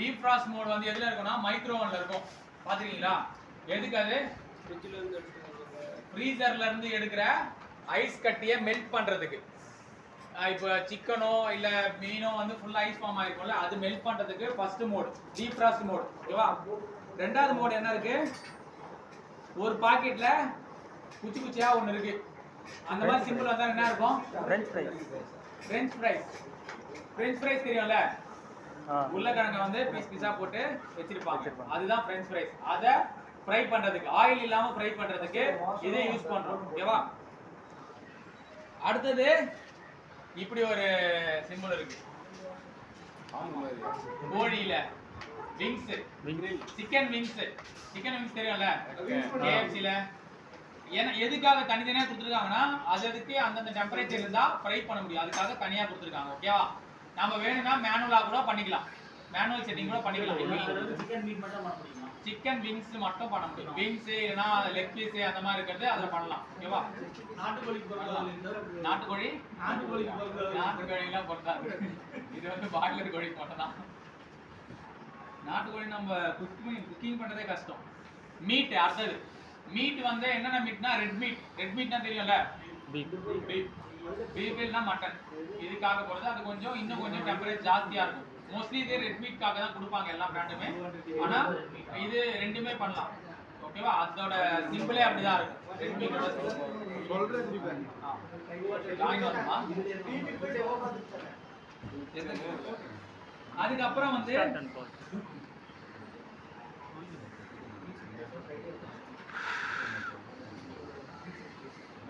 Defrost mode வந்து எதுல இருக்கும்னா மைக்ரோ ஓவன்ல இருக்கும். பாத்துக்கீங்களா? எதுக்கு அது? ஃப்ரீசர்ல இருந்து எடுக்கிற ஐஸ் கட்டியை மெல்ட் பண்றதுக்கு. இப்போ சிக்கனோ இல்ல மீனோ வந்து ஃபுல்லா ஐஸ் ஃபார்ம் ஆயிருக்கும்ல, அது மெல்ட் பண்றதுக்கு ஃபர்ஸ்ட் மோட் டீஃப்ராஸ்ட் மோட். ஓகேவா? ரெண்டாவது மோட் என்ன இருக்கு? ஒரு பாக்கெட்ல குச்சி குச்சியா ஒன்னு இருக்கு. அந்த மாதிரி சிம்பிள் வந்தா என்ன இருக்கும்? French fries. French fries. French fries தெரியும்ல? உருளைக்கிழங்க வந்து பீஸ் பீஸா போட்டு வச்சிருப்பாங்க. அதுதான் ஃப்ரெஞ்ச் ஃப்ரைஸ். அத ஃப்ரை பண்றதுக்கு, ஆயில் இல்லாம ஃப்ரை பண்றதுக்கு இதை யூஸ் பண்றோம். ஓகேவா? அடுத்தது இப்படி ஒரு சிம்பிள் இருக்கு. கோழியில wings, chicken wings. Chicken wings தெரியும்ல? KFCல ஏன்னா எதுக்காக தனித்தனியா கொடுத்துருக்காங்கன்னா அதுக்கு அந்தந்த டெம்பரேச்சர் இருந்தா ஃப்ரை பண்ண முடியும். அதுக்காக தனியா கொடுத்துருக்காங்க. ஓகேவா? நம்ம வேணும்னா மேனுவலா கூட பண்ணிக்கலாம். மேனுவல் செட்டிங் கூட பண்ணிக்கலாம். சிக்கன் மீட் மட்டும் பண்ண முடியுமா? சிக்கன் விங்ஸ் மட்டும் பண்ண முடியும். விங்ஸ் இல்லனா லெக் பீஸ் அந்த மாதிரி இருக்கிறது அதுல பண்ணலாம். ஓகேவா? நாட்டுக்கோழி நாட்டுக்கோழி நாட்டுக்கோழிலாம் பொறுத்தாது. இது வந்து பாய்லர் கோழி மட்டும் தான். நாட்டுக்கோழி நம்ம குக்கிங் பண்றதே கஷ்டம். மீட் அடுத்தது. மீட் வந்து என்னென்ன மீட்னா ரெட் மீட். ரெட் மீட்னா தெரியும்ல? பீஃப் இல்லனா மட்டன். இதுக்காக போறது அது கொஞ்சம் இன்னும் கொஞ்சம் டெம்பரேச்சர் ஜாஸ்தியா இருக்கும். மோஸ்ட்லி இது ரெட் மீட்காக தான் கொடுப்பாங்க எல்லா பிராண்டுமே. ஆனா இது ரெண்டுமே பண்ணலாம். ஓகேவா? அதோட சிம்பிளே அப்படிதான் இருக்கும். ரெட் மீட்டோட சொல்றேன் திருப்பி. ஜாயின் ஆகுமா? அதுக்கு அப்புறம் வந்து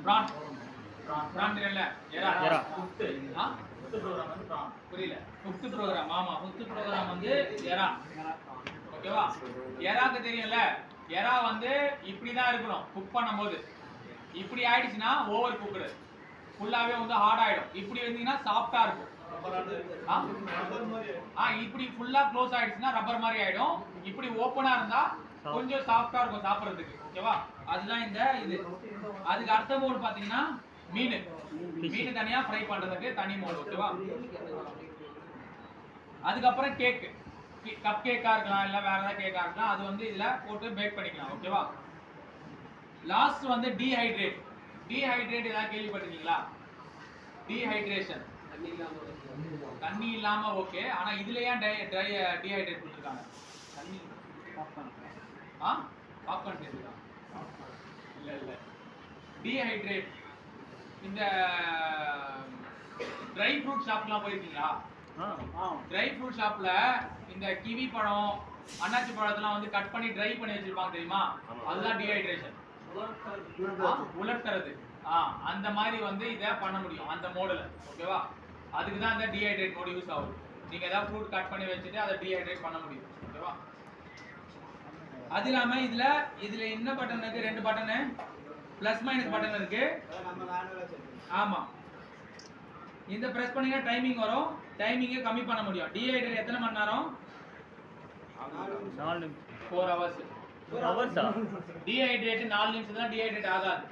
பிரான் தெரியல? எரா. ஃபிஃப்த் ப்ரோகிராம் வந்து பிரான். புரியல? Fifth program. ஆமா, ஃபிஃப்த் ப்ரோகிராம் வந்து எரா. ஓகேவா? எராக்கு தெரியும்ல? எரா வந்து இப்படி தான் இருக்கணும் குக் பண்ணும்போது. இப்படி ஆயிடுச்சுன்னா ஓவர் குக்டு, ஃபுல்லாவே வந்து ஹார்ட் ஆயிடும். இப்படி இருந்தீங்கன்னா சாஃப்ட்டா இருக்கும். இப்படி ஃபுல்லா க்ளோஸ் ஆயிடுச்சுன்னா ரப்பர் மாதிரி ஆயிடும். இப்படி ஓப்பனா இருந்தா கொஞ்சம் சாஃப்ட்டா இருக்கும் சாப்பிடுறதுக்கு. ஓகேவா? அதுதான் இந்த இது. அதுக்கு அடுத்த மோட் பாத்தீங்கன்னா மீன் தனியா ஃப்ரை பண்றதுக்கு தனி மோட். ஓகேவா? அதுக்கப்புறம் கேக், கப் கேக்கா இருக்கலாம் இல்ல வேற ஏதாவது கேக்கா இருக்கலாம். அது வந்து இதுல போட்டு பேக் பண்ணிக்கலாம். ஓகேவா? லாஸ்ட் வந்து டீஹைட்ரேட். டீஹைட்ரேட் ஏதாவது கேள்விப்பட்டிருக்கீங்களா? டீஹைட்ரேஷன் தண்ணி இல்லாம ஓகே. ஆனா இதுல ஏன் டீஹைட்ரேட் கொடுத்துருக்காங்க? தண்ணி பாப்கார்ன் சேர்த்துக்கலாம். இல்ல டீஹைட்ரேட். இந்த ட்ரை ஃப்ரூட் ஷாப்லாம் போயிருக்கீங்களா? ட்ரை ஃப்ரூட் ஷாப்ல இந்த கிவி பழம், அன்னாச்சி பழத்தெல்லாம் வந்து கட் பண்ணி ட்ரை பண்ணி வச்சிருப்பாங்க தெரியுமா? அதுதான் டீஹைட்ரேஷன். உலர்த்துறது. அந்த மாதிரி வந்து இதை பண்ண முடியும் அந்த மோடுல. ஓகேவா? அதுக்கு தான் அந்த டீஹைட்ரேட் மோட் யூஸ் ஆகும். நீங்க ஏதாவது ஃப்ரூட் கட் பண்ணி வச்சுட்டு அதை டீஹைட்ரேட் பண்ண முடியும். ஓகேவா? அது இல்லாம இதுல என்ன பட்டன் இருக்கு? ரெண்டு பட்டனு, பிளஸ் மைனஸ் பட்டன் இருக்கு. ஆமா, இந்த பிரஸ் பண்ணீங்கன்னா டைமிங் வரும். டைமிங்கை கம்மி பண்ண முடியும். டீஹைட்ரேட் எத்தனை மணி நேரம்? 4 hours. 4 hours. டீஹைட்ரேட் 4 நிமிஷம் தான் டீஹைட்ரேட் ஆகாது.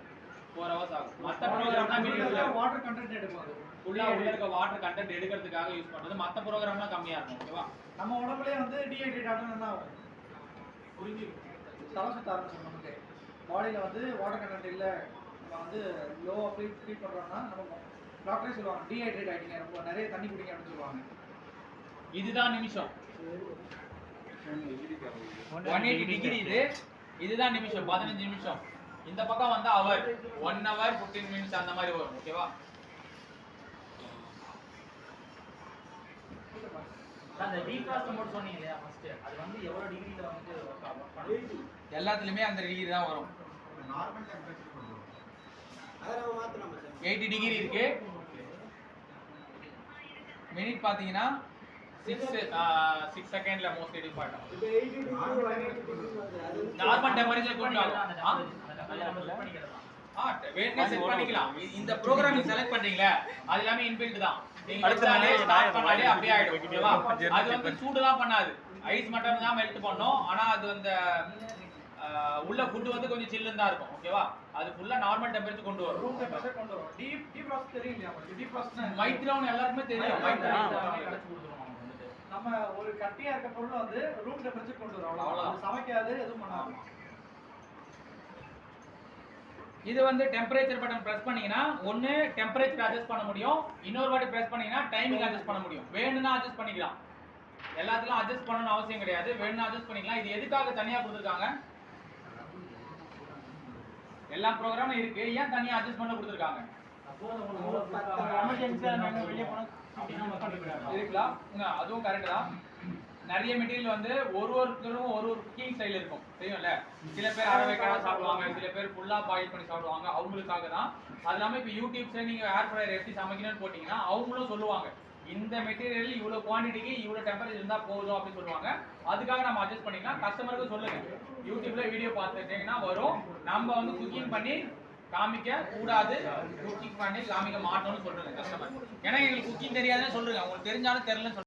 4 hours ஆகும். மத்த ப்ரோகிராம்லாம் மீடியம்ல வாட்டர் கண்டென்ட் எடுப்பாங்க. ஃபுல்லா உள்ள இருக்க வாட்டர் கண்டென்ட் எடுக்கிறதுக்காக யூஸ் பண்றது. மத்த ப்ரோகிராம்லாம் கம்மியா இருக்கும். ஓகேவா? நம்ம உடம்புலயே வந்து டீஹைட்ரேட் ஆகணும். என்ன ஆகும்? புரிஞ்சு தலை சுத்த ஆரம்பிச்சிடும். நமக்கு பாடியில் வந்து வாட்டர் கண்டென்ட் இல்லை, நம்ம வந்து லோவாக ஃபீல் பண்ணுறோம்னா நம்ம டாக்டரே சொல்லுவாங்க டீஹைட்ரேட் ஆகிட்டீங்க, ரொம்ப நிறைய தண்ணி குடிங்க அப்படின்னு சொல்லுவாங்க. இதுதான் நிமிஷம். 180 டிகிரி இதுதான் நிமிஷம். 15 நிமிஷம். இந்த பக்கம் வந்து அவர் 1 hour 15 minutes அந்த மாதிரி வரும். ஓகேவா? அந்த டீஃப்ராஸ்ட் மோட் சொன்னீங்க இல்லையா ஃபர்ஸ்ட், அது வந்து எவ்வளவு டிகிரில வந்து எல்லாத்துலயுமே அந்த டிகிரி தான் வரும். நார்மல் டெம்பரேச்சர் பண்ணுவோம். அத நம்ம மாத்தலாம். 80 டிகிரி இருக்கு. மினிட் பாத்தீங்கன்னா 6 செகண்ட்ல மோஸ்ட்லி டிஃபால்ட் ஆகும். இப்போ 80 டிகிரி நார்மல் டெம்பரேச்சர் கொண்டு ஆகும். வேணா செட் பண்ணிக்கலாம். இந்த ப்ரோகிராமிங் செலக்ட் பண்றீங்களா அது எல்லாமே இன்பில்ட் தான். நீங்க அடுத்தாலே ஸ்டார்ட் பண்ணாலே அப்படியே ஆயிடும். ஓகேவா? அது வந்து சூடுலாம் பண்ணாது. ஐஸ் மட்டும் தான் மெல்ட் பண்ணும். ஆனா அது அந்த உள்ள ஃபுட் வந்து கொஞ்சம் சில்லுன்னு தான் இருக்கும். ஓகேவா? அது ஃபுல்லா நார்மல் டெம்பரேச்சர் கொண்டு வரும். ரூம் டெம்பரேச்சர் கொண்டு வரும். டீப் ஃராஸ்ட் தெரியும் இல்லையா? டீப் ஃராஸ்ட்னா மைக்ரோன் எல்லாருக்குமே தெரியும். நம்ம ஒரு கட்டியா இருக்க பொருள் வந்து ரூம் டெம்பரேச்சர் கொண்டு வரும் அவ்வளவுதான். அவ்வளவுதான். சமைக்காது எதுவும் பண்ணாது. இது வந்து டெம்பரேச்சர் பட்டன் பிரஸ் பண்ணீங்கன்னா ஒன்னு டெம்பரேச்சர் அட்ஜஸ்ட் பண்ண முடியும், இன்னொரு வாட்டி பிரஸ் பண்ணீங்கன்னா டைமிங் அட்ஜஸ்ட் பண்ண முடியும். வேணும்னா அட்ஜஸ்ட் பண்ணிக்கலாம். எல்லாத்துலயும் அட்ஜஸ்ட் பண்ணணும்னு அவசியம் கிடையாது. வேணும்னா அட்ஜஸ்ட் பண்ணிக்கலாம். இது எதுக்காக தனியா கொடுத்துருக்காங்க? எல்லா ப்ரோக்ராமும் இருக்கு, ஏன் தனியா அட்ஜஸ்ட் பண்ண கொடுத்துருக்காங்க? இருக்குங்களா? அதுவும் கரெக்ட் தான். நிறைய மெட்டீரியல் வந்து ஒருத்தரும் ஒரு குக்கிங் ஸ்டைல் இருக்கும், தெரியும்ல. சில பேர் அரவேக்காடா சாப்பிடுவாங்க, சில பேர் ஃபுல்லா பாயில் பண்ணி சாப்பிடுவாங்க. அவங்களுக்காக தான். அது இல்லாம இப்போ யூடியூப்ஸ்ல நீங்க ஏர் ஃப்ரையர் எப்படி சமைக்கணும்னு போட்டீங்கன்னா அவங்களும் சொல்லுவாங்க இந்த மெட்டீரியல் இவ்வளவு குவான்டிட்டிக்கு இவ்வளவு டெம்பரேச்சர் இருந்தா போதும் அப்படின்னு சொல்லுவாங்க. அதுக்காக நம்ம அட்ஜஸ்ட் பண்ணிக்கலாம். கஸ்டமருக்கு சொல்லுங்க, யூடியூப்ல வீடியோ பார்த்துட்டீங்கன்னா வரும். நம்ம வந்து குக்கிங் பண்ணி காமிக்க கூடாது, குக்கிங் பண்ணி காமிக்க மாட்டோம்னு சொல்றேன் கஸ்டமர். ஏன்னா எங்களுக்கு குக்கிங் தெரியாதுன்னு சொல்றேன். உங்களுக்கு தெரிஞ்சாலும் தெரியலன்னு சொல்றேன்.